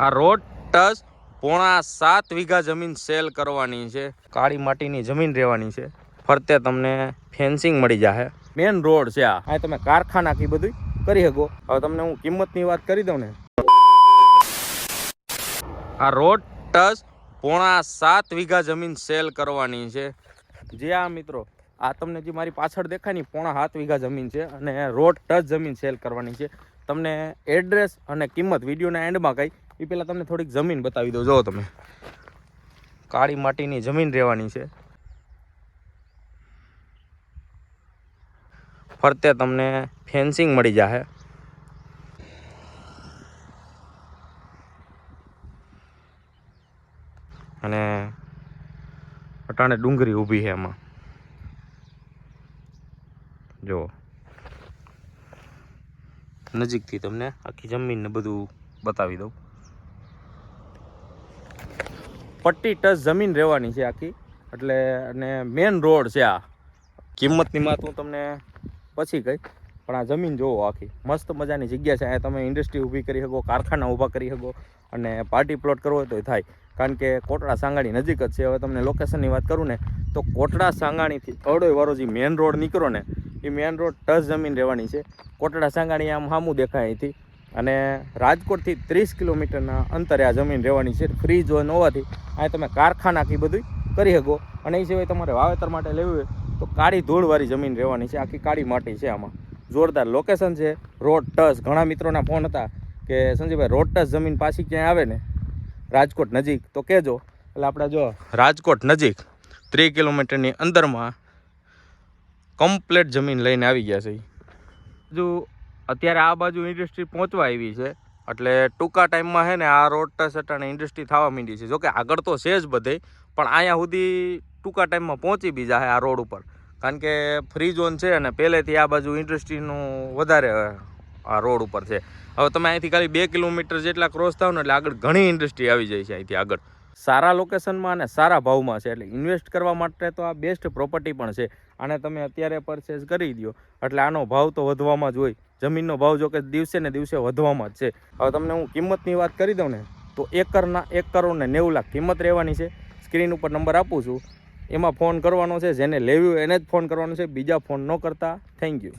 આ road touch 7.5 વીઘા જમીન સેલ કરવાની છે. કાળી માટીની જમીન રહેવાની છે. ફરતે તમને ફેન્સિંગ મળી જશે. મેન રોડ છે આ તમે કારખાના કી બધું કરી શકો. હવે તમને હું કિંમતની વાત કરી દઉં ને, આ રોડ ટચ 7.5 વીઘા જમીન સેલ કરવાની છે. જે આ મિત્રો આ તમને જે મારી પાછળ દેખાય ને 7.5 વીઘા જમીન છે અને રોડ ટચ જમીન સેલ કરવાની છે. તમને એડ્રેસ અને કિંમત વિડીયોના એન્ડમાં કઈ એ પહેલાં તમને થોડીક જમીન બતાવી દઉં. જો તમે કાળી માટીની જમીન રહેવાની છે. ફરતે તમને ફેન્સિંગ મળી જશે. અને અટાણે ડુંગળી ઊભી છે એમાં. જો નજીકથી તમને આખી જમીનને બધું બતાવી દઉં. પટ્ટી ટચ જમીન રહેવાની છે આખી. એટલે અને મેન રોડ છે આ. કિંમતની વાત હું તમને પછી કહી, પણ આ જમીન જોવો આખી મસ્ત મજાની જગ્યા છે. અહીંયા તમે ઇન્ડસ્ટ્રી ઊભી કરી શકો, કારખાના ઊભા કરી શકો અને પાર્ટી પ્લોટ કરવો હોય તો થાય. કારણ કે કોટડા સાંગાણી નજીક જ છે. હવે તમને લોકેશનની વાત કરું ને તો કોટડા સાંગાણીથી અડોય વાળો જે મેન રોડ નીકળો ને એ મેન રોડ ટચ જમીન રહેવાની છે. કોટડા સાંગાણી આમ સામું દેખાય અહીંથી. અને રાજકોટથી 30 કિલોમીટરના અંતરે આ જમીન રહેવાની છે. ફ્રી ઝોન હોવાથી અહીં તમે કારખાના કી બધું કરી શકો. અને એ સિવાય તમારે વાવેતર માટે લેવું હોય તો કાળી ધૂળવાળી જમીન રહેવાની છે. આખી કાળી માટી છે આમાં. જોરદાર લોકેશન છે. Road touch. ઘણા મિત્રોના ફોન હતા કે સંજીભાઈ રોડ ટચ જમીન પાછી ક્યાંય આવે ને રાજકોટ નજીક તો કહેજો. એટલે આપણે જો રાજકોટ નજીક 3 કિલોમીટરની અંદરમાં કમ્પ્લેટ જમીન લઈને આવી ગયા છે. હજુ અત્યારે આ બાજુ ઇન્ડસ્ટ્રી પહોંચવા આવી છે. એટલે ટૂંકા ટાઈમમાં છે ને આ રોડ ટચ અટાણે ઇન્ડસ્ટ્રી થવા માંડી છે. જોકે આગળ તો છે જ બધે, પણ અહીંયા સુધી ટૂંકા ટાઈમમાં પહોંચી બી જાય આ રોડ ઉપર. કારણ કે ફ્રી ઝોન છે અને પહેલેથી આ બાજુ ઇન્ડસ્ટ્રીનું વધારે આ રોડ ઉપર છે. હવે તમે અહીંથી ખાલી 2 કિલોમીટર જેટલા ક્રોસ થાવ ને એટલે આગળ ઘણી ઇન્ડસ્ટ્રી આવી જાય છે અહીંથી આગળ. સારા લોકેશનમાં અને સારા ભાવમાં છે. એટલે ઇન્વેસ્ટ કરવા માટે તો આ બેસ્ટ પ્રોપર્ટી પણ છે. આને તમે અત્યારે પરચેસ કરી દો એટલે આનો ભાવ તો વધવામાં જ હોય. જમીનનો ભાવ જો કે દિવસે ને દિવસે વધવામાં જ છે. હવે તમને હું કિંમતની વાત કરી દઉં ને તો એકરના 1 કરોડ ને 90 લાખ કિંમત રહેવાની છે. સ્ક્રીન ઉપર નંબર આપું છું, એમાં ફોન કરવાનો છે. જેને લેવી હોય એને જ ફોન કરવાનો છે. બીજા ફોન ન કરતા. Thank you.